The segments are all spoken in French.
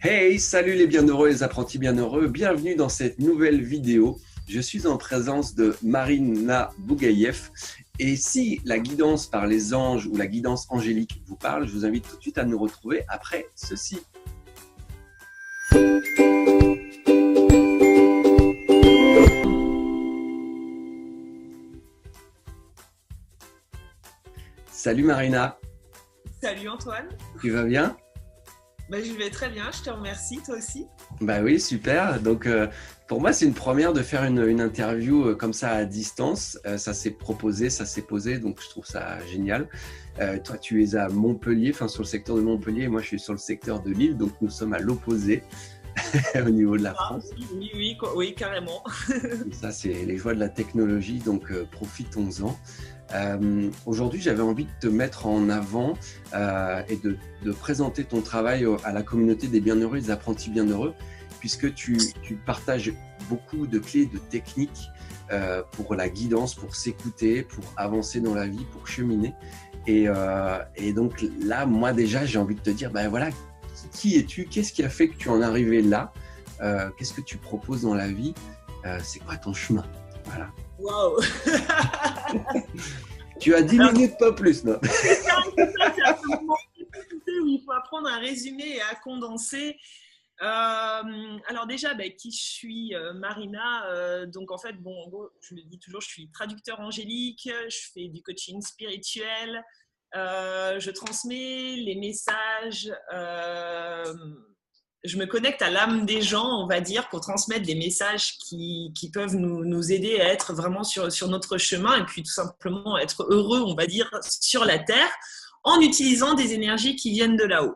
Hey, salut les bienheureux, les apprentis bienheureux, bienvenue dans cette nouvelle vidéo. Je suis en présence de Marina Bougaïev et si la guidance par les anges ou la guidance angélique vous parle, je vous invite tout de suite à nous retrouver après ceci. Salut Marina. Salut Antoine. Tu vas bien? Je vais très bien, je te remercie, toi aussi. Bah oui, super. Donc, pour moi, c'est une première de faire une interview comme ça à distance. Ça s'est proposé, ça s'est posé, donc je trouve ça génial. Toi, tu es à Montpellier, enfin sur le secteur de Montpellier, et moi, je suis sur le secteur de Lille, donc nous sommes à l'opposé au niveau de la France. Oui, carrément. Et ça, c'est les joies de la technologie, donc profitons-en. Aujourd'hui, j'avais envie de te mettre en avant et de présenter ton travail à la communauté des bienheureux et des apprentis bienheureux, puisque tu partages beaucoup de clés, de techniques pour la guidance, pour s'écouter, pour avancer dans la vie, pour cheminer. Et donc là, moi déjà, j'ai envie de te dire, ben voilà, qui es-tu? Qu'est-ce qui a fait que tu en es arrivé là? Qu'est-ce que tu proposes dans la vie? C'est quoi ton chemin? Voilà. Waouh. Tu as 10 minutes, pas plus, non? C'est un moment où il faut apprendre à résumer et à condenser. Alors déjà, qui je suis, Marina. Donc en fait, en gros, je me dis toujours, je suis traducteur angélique, je fais du coaching spirituel, je transmets les messages. Je me connecte à l'âme des gens, on va dire, pour transmettre des messages qui peuvent nous aider à être vraiment sur notre chemin et puis tout simplement être heureux, on va dire, sur la Terre en utilisant des énergies qui viennent de là-haut.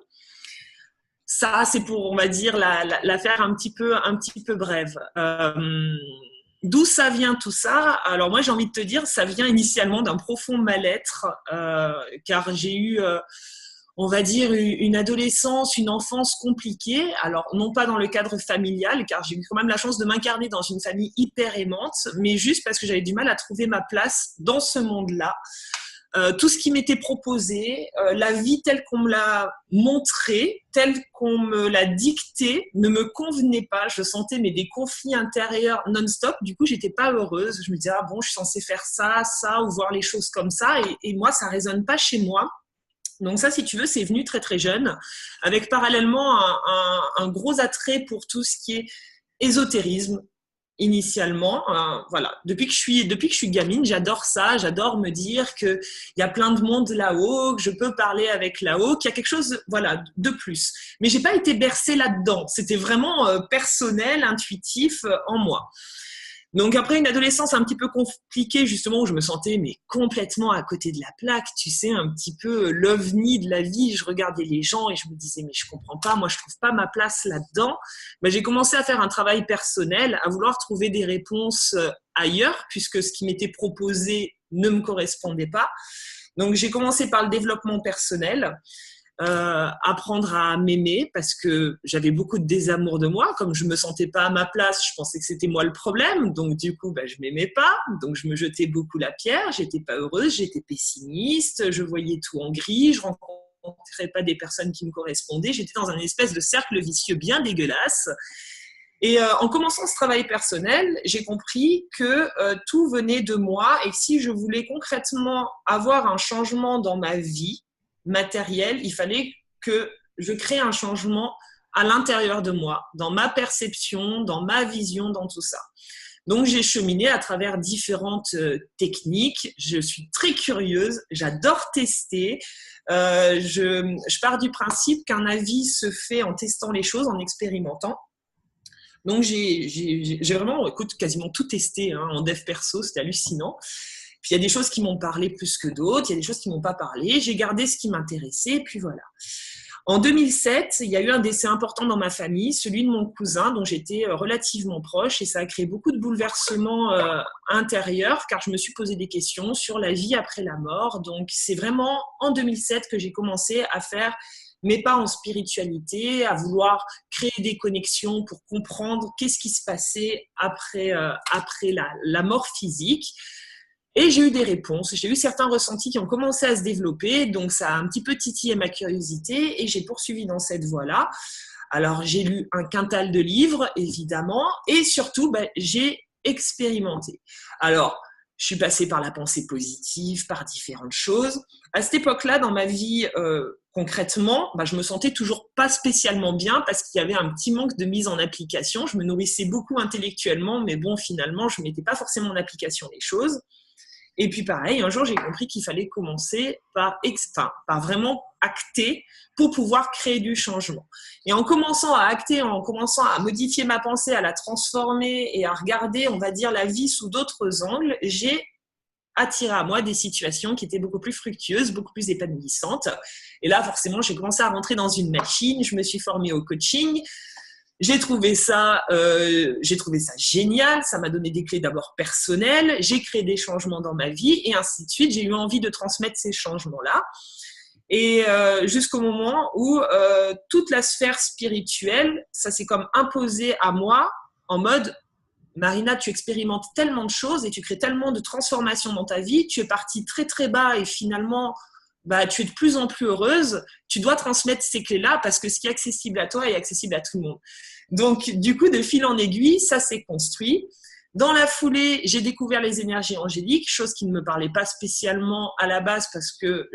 Ça, c'est pour, on va dire, la faire un petit peu brève. D'où ça vient tout ça? Alors moi, j'ai envie de te dire, ça vient initialement d'un profond mal-être, car j'ai eu... on va dire, une adolescence, une enfance compliquée. Alors, non pas dans le cadre familial, car j'ai eu quand même la chance de m'incarner dans une famille hyper aimante, mais juste parce que j'avais du mal à trouver ma place dans ce monde-là. Tout ce qui m'était proposé, la vie telle qu'on me l'a montrée, telle qu'on me l'a dictée, ne me convenait pas. Je sentais des conflits intérieurs non-stop. Du coup, j'étais pas heureuse. Je me disais, je suis censée faire ça, ou voir les choses comme ça. Et moi, ça résonne pas chez moi. Donc ça, si tu veux, c'est venu très très jeune, avec parallèlement un gros attrait pour tout ce qui est ésotérisme initialement. Voilà, depuis que je suis gamine, j'adore ça, j'adore me dire qu'il y a plein de monde là-haut, que je peux parler avec là-haut, qu'il y a quelque chose, voilà, de plus. Mais j'ai pas été bercée là-dedans. C'était vraiment personnel, intuitif en moi. Donc après une adolescence un petit peu compliquée justement où je me sentais complètement à côté de la plaque, tu sais, un petit peu l'ovni de la vie, je regardais les gens et je me disais mais je comprends pas, moi je trouve pas ma place là-dedans. J'ai commencé à faire un travail personnel, à vouloir trouver des réponses ailleurs puisque ce qui m'était proposé ne me correspondait pas. Donc j'ai commencé par le développement personnel. Apprendre à m'aimer parce que j'avais beaucoup de désamour de moi, comme je me sentais pas à ma place, je pensais que c'était moi le problème, donc du coup je m'aimais pas, donc je me jetais beaucoup la pierre, j'étais pas heureuse, j'étais pessimiste, je voyais tout en gris, je rencontrais pas des personnes qui me correspondaient, j'étais dans un espèce de cercle vicieux bien dégueulasse. Et en commençant ce travail personnel, j'ai compris que tout venait de moi et que si je voulais concrètement avoir un changement dans ma vie matériel, il fallait que je crée un changement à l'intérieur de moi, dans ma perception, dans ma vision, dans tout ça. Donc, j'ai cheminé à travers différentes techniques. Je suis très curieuse, j'adore tester. Je pars du principe qu'un avis se fait en testant les choses, en expérimentant. Donc, j'ai vraiment, quasiment tout testé en dev perso, c'était hallucinant. Puis il y a des choses qui m'ont parlé plus que d'autres, il y a des choses qui m'ont pas parlé. J'ai gardé ce qui m'intéressait, puis voilà. En 2007, il y a eu un décès important dans ma famille, celui de mon cousin dont j'étais relativement proche et ça a créé beaucoup de bouleversements intérieurs car je me suis posé des questions sur la vie après la mort. Donc c'est vraiment en 2007 que j'ai commencé à faire mes pas en spiritualité, à vouloir créer des connexions pour comprendre qu'est-ce qui se passait après la mort physique. Et j'ai eu des réponses, j'ai eu certains ressentis qui ont commencé à se développer, donc ça a un petit peu titillé ma curiosité et j'ai poursuivi dans cette voie-là. Alors, j'ai lu un quintal de livres, évidemment, et surtout, j'ai expérimenté. Alors, je suis passée par la pensée positive, par différentes choses. À cette époque-là, dans ma vie, concrètement, je me sentais toujours pas spécialement bien parce qu'il y avait un petit manque de mise en application. Je me nourrissais beaucoup intellectuellement, mais bon, finalement, je ne mettais pas forcément en application les choses. Et puis pareil, un jour, j'ai compris qu'il fallait commencer par vraiment acter pour pouvoir créer du changement. Et en commençant à acter, en commençant à modifier ma pensée, à la transformer et à regarder, on va dire, la vie sous d'autres angles, j'ai attiré à moi des situations qui étaient beaucoup plus fructueuses, beaucoup plus épanouissantes. Et là, forcément, j'ai commencé à rentrer dans une machine, je me suis formée au coaching. J'ai trouvé ça génial, ça m'a donné des clés d'abord personnelles, j'ai créé des changements dans ma vie et ainsi de suite. J'ai eu envie de transmettre ces changements-là. Et jusqu'au moment où toute la sphère spirituelle, ça s'est comme imposé à moi en mode Marina, tu expérimentes tellement de choses et tu crées tellement de transformations dans ta vie, tu es partie très très bas et finalement tu es de plus en plus heureuse, tu dois transmettre ces clés-là parce que ce qui est accessible à toi est accessible à tout le monde. Donc, du coup, de fil en aiguille, ça s'est construit. Dans la foulée, j'ai découvert les énergies angéliques, chose qui ne me parlait pas spécialement à la base parce que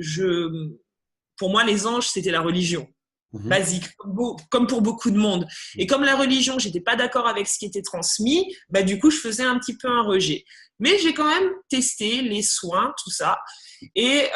pour moi, les anges, c'était la religion. Basique, comme pour beaucoup de monde. Et comme la religion, j'étais pas d'accord avec ce qui était transmis, du coup, je faisais un petit peu un rejet. Mais j'ai quand même testé les soins, tout ça. Et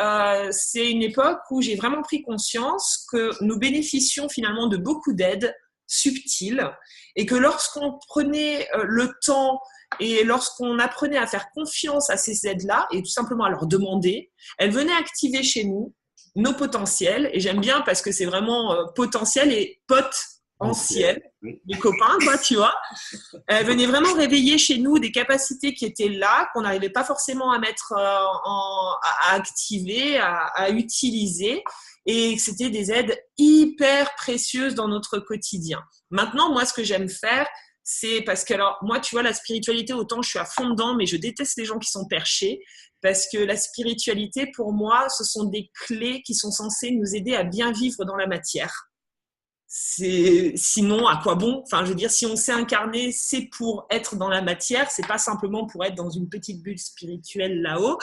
c'est une époque où j'ai vraiment pris conscience que nous bénéficions finalement de beaucoup d'aides subtiles et que lorsqu'on prenait le temps et lorsqu'on apprenait à faire confiance à ces aides-là et tout simplement à leur demander, elles venaient activer chez nous nos potentiels. Et j'aime bien parce que c'est vraiment potentiel et potentiel. Les copains, quoi, tu vois. Elles venaient vraiment réveiller chez nous des capacités qui étaient là, qu'on n'arrivait pas forcément à mettre à activer, à utiliser. Et c'était des aides hyper précieuses dans notre quotidien. Maintenant, moi, ce que j'aime faire, c'est parce que, alors, moi, tu vois, la spiritualité, autant je suis à fond dedans, mais je déteste les gens qui sont perchés. Parce que la spiritualité, pour moi, ce sont des clés qui sont censées nous aider à bien vivre dans la matière. Sinon, à quoi bon? Enfin, je veux dire, si on s'est incarné, c'est pour être dans la matière, c'est pas simplement pour être dans une petite bulle spirituelle là-haut.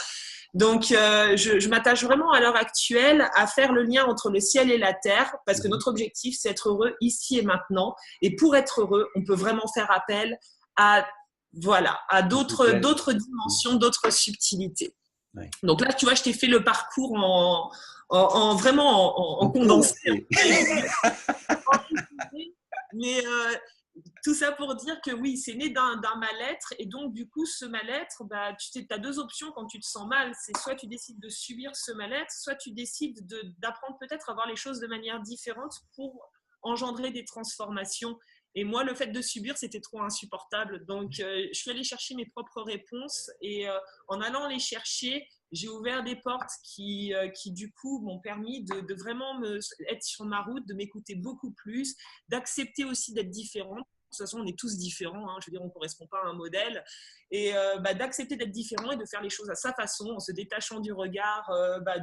Donc, je m'attache vraiment à l'heure actuelle à faire le lien entre le ciel et la terre, parce que notre objectif, c'est être heureux ici et maintenant. Et pour être heureux, on peut vraiment faire appel à d'autres dimensions, d'autres subtilités. Ouais. Donc là, tu vois, je t'ai fait le parcours vraiment en condensé. Mais tout ça pour dire que oui, c'est né d'un mal-être. Et donc, du coup, ce mal-être, tu as deux options quand tu te sens mal. C'est soit tu décides de subir ce mal-être, soit tu décides d'apprendre peut-être à voir les choses de manière différente pour engendrer des transformations. Et moi, le fait de subir, c'était trop insupportable. Donc, je suis allée chercher mes propres réponses et en allant les chercher, j'ai ouvert des portes qui du coup, m'ont permis de vraiment être sur ma route, de m'écouter beaucoup plus, d'accepter aussi d'être différente. De toute façon, on est tous différents. Hein. Je veux dire, on ne correspond pas à un modèle. Et d'accepter d'être différent et de faire les choses à sa façon, en se détachant du regard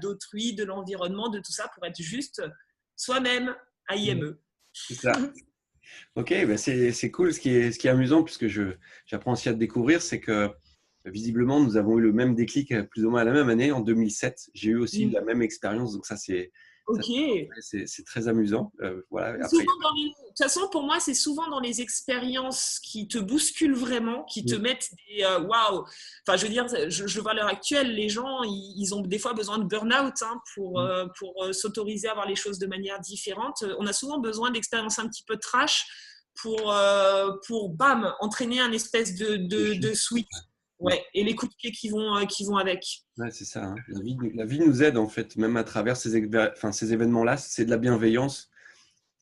d'autrui, de l'environnement, de tout ça, pour être juste soi-même, AIME. C'est ça. Ok, c'est cool. Ce qui est amusant, puisque j'apprends aussi à te découvrir, c'est que visiblement, nous avons eu le même déclic plus ou moins à la même année, en 2007. J'ai eu aussi la même expérience, donc ça, c'est très amusant. Voilà. De toute façon, pour moi, c'est souvent dans les expériences qui te bousculent vraiment, qui te mettent des waouh. Enfin, je veux dire, je vois à l'heure actuelle, les gens, ils ont des fois besoin de burn-out pour s'autoriser à voir les choses de manière différente. On a souvent besoin d'expériences un petit peu trash pour bam, entraîner un espèce de switch. Ouais, et les coups de pied qui vont avec. Ouais, c'est ça. Hein. La vie nous aide en fait, même à travers ces événements-là. C'est de la bienveillance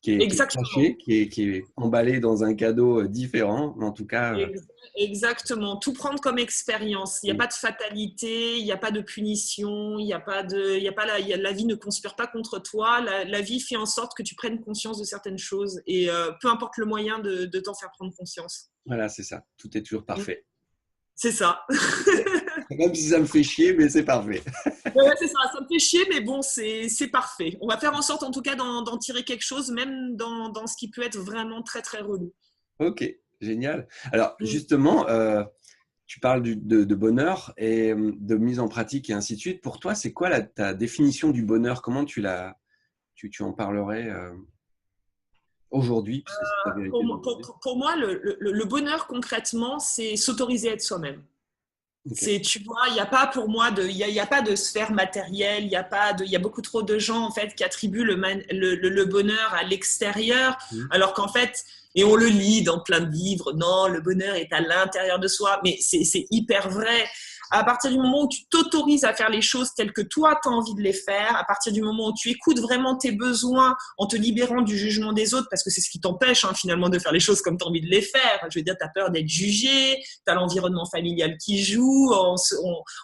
qui est cachée, qui est emballée dans un cadeau différent, mais en tout cas. Exactement. Tout prendre comme expérience. Il n'y a pas de fatalité, il n'y a pas de punition, la vie ne conspire pas contre toi. La vie fait en sorte que tu prennes conscience de certaines choses et peu importe le moyen de t'en faire prendre conscience. Voilà, c'est ça. Tout est toujours parfait. C'est ça. Même si ça me fait chier, mais c'est parfait. Ouais, c'est ça, ça me fait chier, mais bon, c'est parfait. On va faire en sorte, en tout cas, d'en tirer quelque chose, même dans ce qui peut être vraiment très, très relou. Ok, génial. Alors justement, tu parles de bonheur et de mise en pratique et ainsi de suite. Pour toi, c'est quoi ta définition du bonheur? Comment tu en parlerais aujourd'hui, puisque c'est ta vérité d'aujourd'hui? Pour moi, le bonheur, concrètement, c'est s'autoriser à être soi-même. Ok. Tu vois, il n'y a pas pour moi y a pas de sphère matérielle, il y a beaucoup trop de gens en fait qui attribuent le bonheur à l'extérieur, Mhm. alors qu'en fait, et on le lit dans plein de livres, non, le bonheur est à l'intérieur de soi, mais c'est hyper vrai. À partir du moment où tu t'autorises à faire les choses telles que toi, tu as envie de les faire, à partir du moment où tu écoutes vraiment tes besoins en te libérant du jugement des autres, parce que c'est ce qui t'empêche finalement de faire les choses comme tu as envie de les faire. Je veux dire, tu as peur d'être jugé, tu as l'environnement familial qui joue,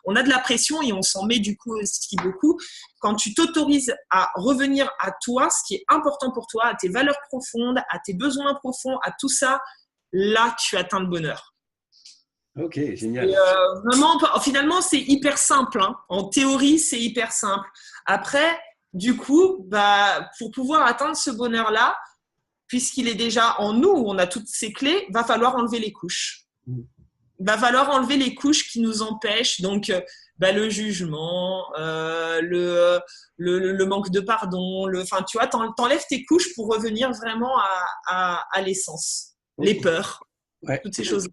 on a de la pression et on s'en met du coup aussi beaucoup. Quand tu t'autorises à revenir à toi, ce qui est important pour toi, à tes valeurs profondes, à tes besoins profonds, à tout ça, là, tu atteins le bonheur. Ok, Et génial. vraiment, finalement, c'est hyper simple. Hein. En théorie, c'est hyper simple. Après, du coup, bah, pour pouvoir atteindre ce bonheur-là, puisqu'il est déjà en nous, on a toutes ces clés, va falloir enlever les couches. Mhm. Va falloir enlever les couches qui nous empêchent, donc bah, le jugement, le manque de pardon, enfin, tu vois, t'enlèves tes couches pour revenir vraiment à l'essence, les Ok. peurs, Ouais. toutes ces choses.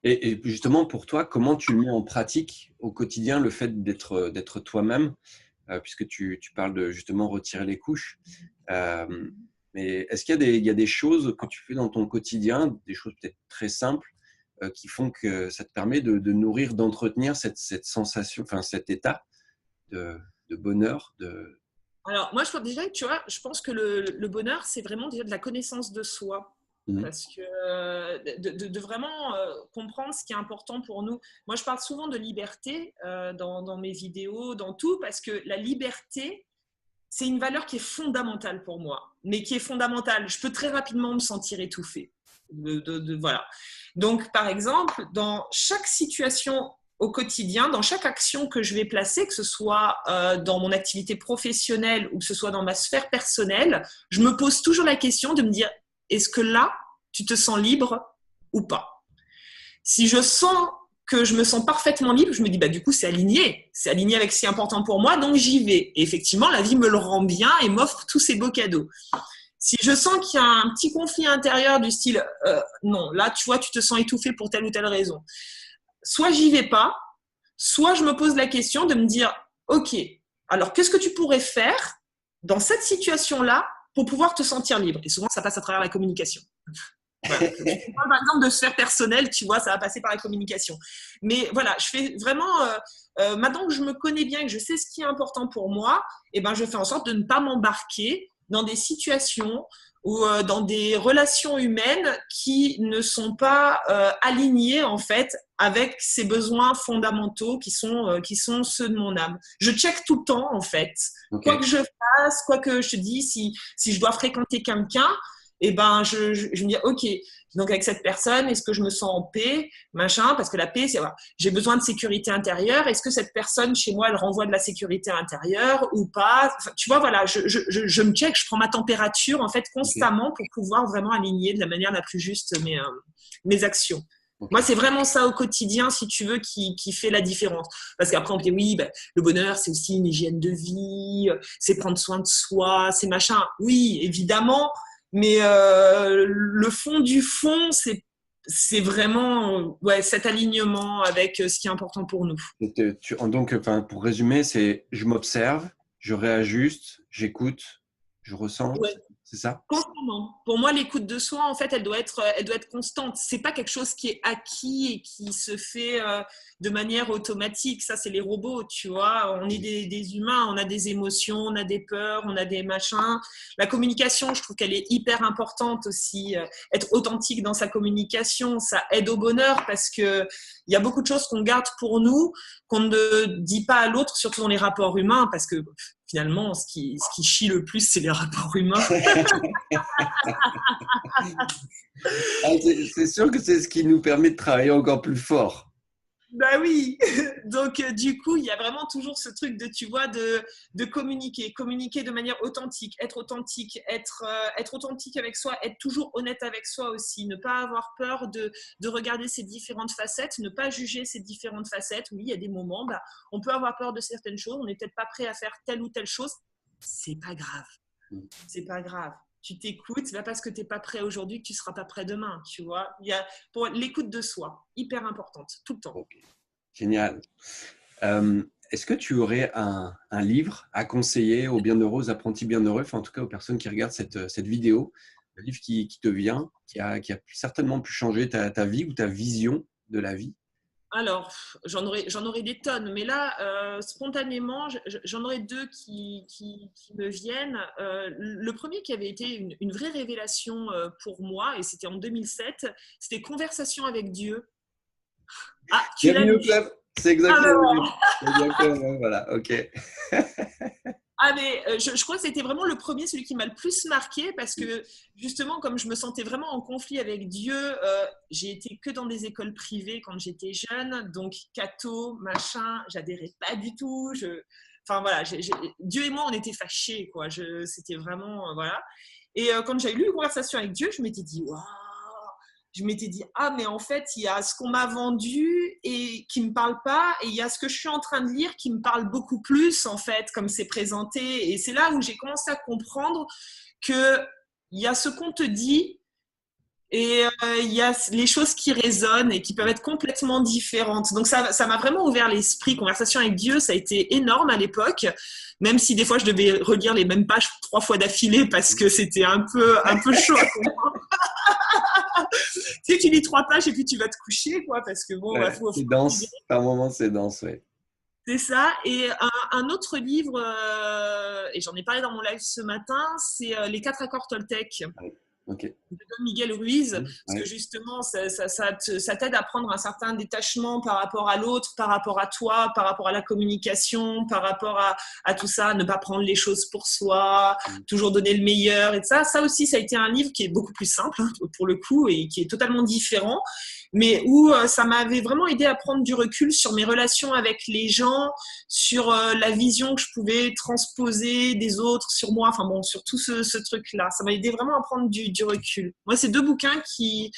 Et justement, pour toi, comment tu le mets en pratique au quotidien, le fait d'être toi-même, puisque tu parles de justement retirer les couches. Euh, mais est-ce qu'il y a il y a des choses que tu fais dans ton quotidien, des choses peut-être très simples, qui font que ça te permet de nourrir, d'entretenir cette sensation, enfin cet état de, de bonheur, Alors, moi, déjà, tu vois, je pense que le bonheur, c'est vraiment déjà de la connaissance de soi. Mhm. Parce que de vraiment comprendre ce qui est important pour nous. Moi, je parle souvent de liberté dans mes vidéos, dans tout, parce que la liberté, c'est une valeur qui est fondamentale pour moi, mais qui est fondamentale. Je peux très rapidement me sentir étouffée. Voilà. Donc, par exemple, dans chaque situation au quotidien, dans chaque action que je vais placer, que ce soit dans mon activité professionnelle ou que ce soit dans ma sphère personnelle, je me pose toujours la question de me dire, est-ce que là, tu te sens libre ou pas? Si je sens que je me sens parfaitement libre, je me dis, bah, du coup, c'est aligné avec ce qui est important pour moi, donc j'y vais. Et effectivement, la vie me le rend bien et m'offre tous ces beaux cadeaux. Si je sens qu'il y a un petit conflit intérieur du style, non, là, tu vois, tu te sens étouffé pour telle ou telle raison, soit j'y vais pas, soit je me pose la question de me dire, ok, alors qu'est-ce que tu pourrais faire dans cette situation-là pour pouvoir te sentir libre? Et souvent, ça passe à travers la communication. Voilà. Je parle par exemple de sphère personnelle, tu vois, ça va passer par la communication. Mais voilà, je fais vraiment, maintenant que je me connais bien, que je sais ce qui est important pour moi, et ben, je fais en sorte de ne pas m'embarquer dans des situations ou dans des relations humaines qui ne sont pas alignées en fait avec ces besoins fondamentaux qui sont ceux de mon âme. Je check tout le temps en fait, quoi Ok. que je fasse, quoi que je te dis, si je dois fréquenter quelqu'un, et ben je me dis ok, donc avec cette personne, est-ce que je me sens en paix, machin, parce que la paix, c'est voilà, j'ai besoin de sécurité intérieure, est-ce que cette personne chez moi, elle renvoie de la sécurité intérieure ou pas? Enfin, tu vois, voilà, je me check, je prends ma température en fait Ok. constamment pour pouvoir vraiment aligner de la manière la plus juste mes actions. Moi, Ok. c'est vraiment ça au quotidien, si tu veux, qui fait la différence. Parce qu'après, on me dit, oui, ben, le bonheur, c'est aussi une hygiène de vie, c'est prendre soin de soi, c'est machin. Oui, évidemment, mais le fond du fond, c'est vraiment ouais, cet alignement avec ce qui est important pour nous. Donc, enfin, pour résumer, c'est je m'observe, je réajuste, j'écoute, je ressens, Ouais. c'est ça? Constamment. Pour moi, l'écoute de soi, en fait, elle doit être constante. C'est pas quelque chose qui est acquis et qui se fait de manière automatique. Ça, c'est les robots, tu vois. On est des humains, on a des émotions, on a des peurs, on a des machins. La communication, je trouve qu'elle est hyper importante aussi. Être authentique dans sa communication, ça aide au bonheur parce que il y a beaucoup de choses qu'on garde pour nous, qu'on ne dit pas à l'autre, surtout dans les rapports humains, parce que finalement, ce qui chie le plus, c'est les rapports humains. Ah, c'est sûr que c'est ce qui nous permet de travailler encore plus fort. Bah oui, donc du coup, il y a vraiment toujours ce truc de, tu vois, de communiquer de manière authentique, être authentique avec soi, être toujours honnête avec soi aussi, ne pas avoir peur de regarder ces différentes facettes, ne pas juger ces différentes facettes. Oui, il y a des moments, bah, on peut avoir peur de certaines choses, on n'est peut-être pas prêt à faire telle ou telle chose, c'est pas grave, c'est pas grave. Tu t'écoutes, c'est pas parce que tu n'es pas prêt aujourd'hui que tu ne seras pas prêt demain, tu vois. Il y a, pour l'écoute de soi, hyper importante, tout le temps. Ok, génial. Est-ce que tu aurais un livre à conseiller aux bienheureux, aux apprentis bienheureux, enfin en tout cas aux personnes qui regardent cette vidéo, un livre qui te vient, qui a certainement pu changer ta vie ou ta vision de la vie? Alors, j'en aurais des tonnes, mais là, spontanément, j'en aurais deux qui me viennent. Le premier qui avait été une vraie révélation pour moi, et c'était en 2007, c'était Conversation avec Dieu. Ah, tu l'as Bienvenue au lu. club. C'est exactement le livre. Alors, Exactement, voilà, ok. ah mais je crois que c'était vraiment le premier, celui qui m'a le plus marqué parce que justement, comme je me sentais vraiment en conflit avec Dieu, j'ai été que dans des écoles privées quand j'étais jeune, donc catho, machin, j'adhérais pas du tout. Enfin voilà, Dieu et moi, on était fâchés, quoi. C'était vraiment voilà. Et quand j'ai lu une conversation avec Dieu, je m'étais dit waouh. Je m'étais dit, ah, mais en fait, il y a ce qu'on m'a vendu et qui ne me parle pas, et il y a ce que je suis en train de lire qui me parle beaucoup plus, en fait, comme c'est présenté. Et c'est là où j'ai commencé à comprendre qu'il y a ce qu'on te dit et il y a les choses qui résonnent et qui peuvent être complètement différentes. Donc, ça m'a vraiment ouvert l'esprit. Conversation avec Dieu, ça a été énorme à l'époque, même si des fois, je devais relire les mêmes pages 3 fois d'affilée parce que c'était un peu chaud à comprendre. Tu sais, tu lis 3 pages et puis tu vas te coucher, quoi, parce que bon, Ouais, faut c'est dense. Par moments, c'est dense, ouais. c'est ça. Et un autre livre, et j'en ai parlé dans mon live ce matin, c'est Les 4 accords Toltec Ouais. Ok. de Don Miguel Ruiz, parce que Ouais. justement, ça t'aide à prendre un certain détachement par rapport à l'autre, par rapport à toi, par rapport à la communication, par rapport à tout ça, ne pas prendre les choses pour soi, toujours donner le meilleur, et ça. Ça aussi, ça a été un livre qui est beaucoup plus simple, hein, pour le coup, et qui est totalement différent, mais où ça m'avait vraiment aidé à prendre du recul sur mes relations avec les gens, sur la vision que je pouvais transposer des autres sur moi, enfin bon, sur tout ce truc-là. Ça m'a aidé vraiment à prendre du recul. Moi, c'est 2 bouquins qui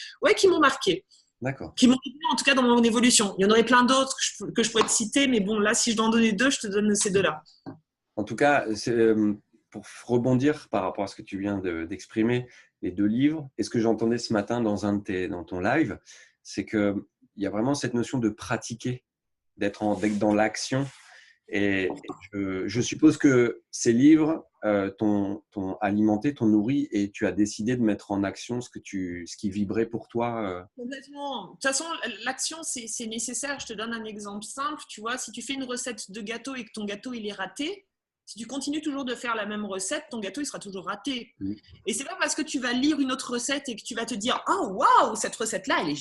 m'ont marqué, D'accord. qui m'ont aidé en tout cas dans mon évolution. Il y en aurait plein d'autres que je pourrais te citer, mais bon, là, si je dois en donner 2, je te donne ces 2-là. En tout cas, pour rebondir par rapport à ce que tu viens d'exprimer, les 2 livres, et ce que j'entendais ce matin dans ton live, c'est qu'il y a vraiment cette notion de pratiquer, d'être dans l'action. Et je suppose que ces livres t'ont alimenté, t'ont nourri, et tu as décidé de mettre en action ce qui vibrait pour toi. Complètement. De toute façon, l'action, c'est nécessaire. Je te donne un exemple simple. Tu vois, si tu fais une recette de gâteau et que ton gâteau, il est raté, si tu continues toujours de faire la même recette, ton gâteau, il sera toujours raté. Et c'est pas parce que tu vas lire une autre recette et que tu vas te dire « Oh, waouh, cette recette-là, elle est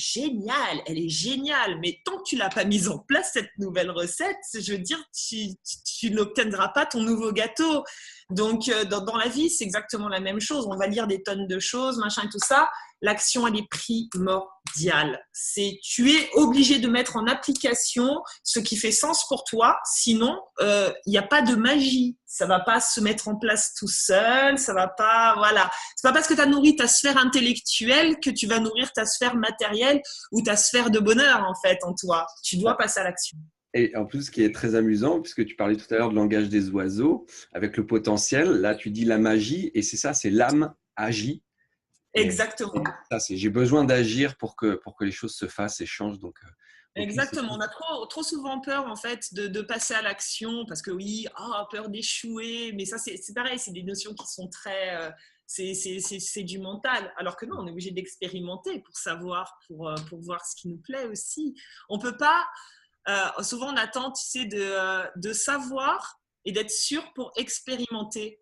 géniale. » Mais tant que tu l'as pas mise en place, cette nouvelle recette, je veux dire, tu n'obtiendras pas ton nouveau gâteau. Donc, dans la vie, c'est exactement la même chose. On va lire des tonnes de choses, machin et tout ça. L'action, elle est primordiale. Tu es obligé de mettre en application ce qui fait sens pour toi. Sinon, il n'y a pas de magie. Ça va pas se mettre en place tout seul. Ça va pas, voilà. C'est pas parce que tu as nourri ta sphère intellectuelle que tu vas nourrir ta sphère matérielle ou ta sphère de bonheur, en fait, en toi. Tu dois passer à l'action. Et en plus, ce qui est très amusant, puisque tu parlais tout à l'heure de langage des oiseaux, avec le potentiel, là tu dis la magie, et c'est ça, c'est l'âme agit. Et Exactement. ça, j'ai besoin d'agir pour que les choses se fassent et changent. Donc, ok, Exactement. On a trop souvent peur en fait de passer à l'action parce que oui, peur d'échouer. Mais ça, c'est pareil, c'est des notions qui sont très, c'est du mental. Alors que non, on est obligé d'expérimenter pour savoir, pour voir ce qui nous plaît aussi. On peut pas. Souvent, on attend, tu sais, de savoir et d'être sûr pour expérimenter.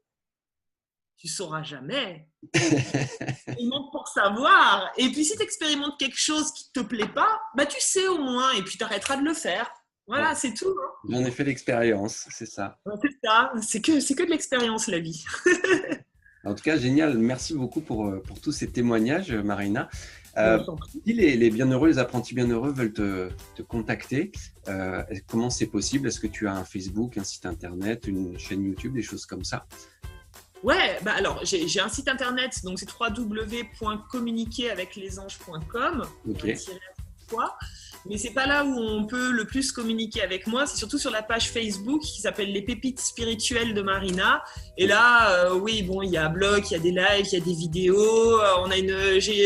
Tu sauras jamais. Expérimente pour savoir. Et puis, si tu expérimentes quelque chose qui ne te plaît pas, bah, tu sais au moins, et puis tu arrêteras de le faire. Voilà, ouais. c'est tout. Hein. J'en ai fait l'expérience, c'est ça. C'est ça. C'est que de l'expérience, la vie. En tout cas, génial. Merci beaucoup pour tous ces témoignages, Marina. Euh, Si les bienheureux, les apprentis bienheureux veulent te contacter, comment c'est possible? Est-ce que tu as un Facebook, un site internet, une chaîne YouTube, des choses comme ça? Ouais, bah alors j'ai un site internet, donc c'est www.communiqueraveclesanges.com. Ok. Mais c'est pas là où on peut le plus communiquer avec moi, c'est surtout sur la page Facebook qui s'appelle Les Pépites Spirituelles de Marina. Et là, oui, bon, il y a un blog, il y a des lives, il y a des vidéos. On a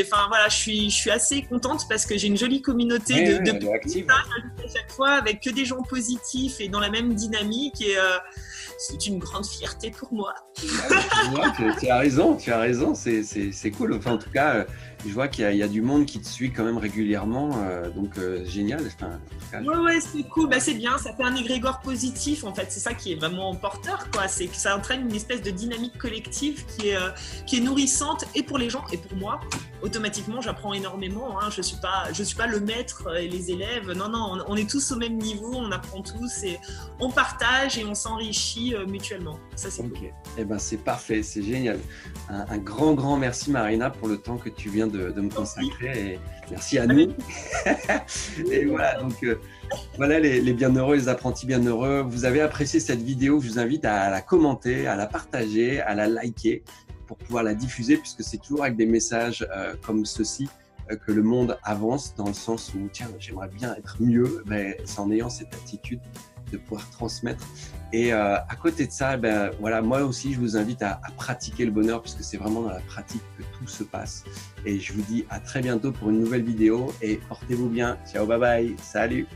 enfin voilà, je suis assez contente parce que j'ai une jolie communauté de active. à chaque fois avec que des gens positifs et dans la même dynamique. Et c'est une grande fierté pour moi. Tu as raison, c'est cool. Enfin, en tout cas, je vois qu'il y a du monde qui te suit quand même régulièrement, donc génial. Enfin, ouais, c'est cool, bah, c'est bien, ça fait un égrégore positif en fait, c'est ça qui est vraiment porteur, quoi. C'est que ça entraîne une espèce de dynamique collective qui est nourrissante et pour les gens et pour moi. Automatiquement, j'apprends énormément, hein. Je suis pas le maître et les élèves, non, on est tous au même niveau, on apprend tous et on partage et on s'enrichit mutuellement. Ça, c'est cool. Eh ben, c'est parfait, c'est génial. Un grand merci Marina pour le temps que tu viens de me consacrer et merci à nous. Et voilà, donc voilà les bienheureux, les apprentis bienheureux. Vous avez apprécié cette vidéo, je vous invite à la commenter, à la partager, à la liker pour pouvoir la diffuser puisque c'est toujours avec des messages comme ceci que le monde avance dans le sens où tiens, j'aimerais bien être mieux, mais c'est en ayant cette attitude de pouvoir transmettre. Et à côté de ça, voilà, moi aussi, je vous invite à pratiquer le bonheur puisque c'est vraiment dans la pratique que tout se passe. Et je vous dis à très bientôt pour une nouvelle vidéo et portez-vous bien. Ciao, bye bye, salut.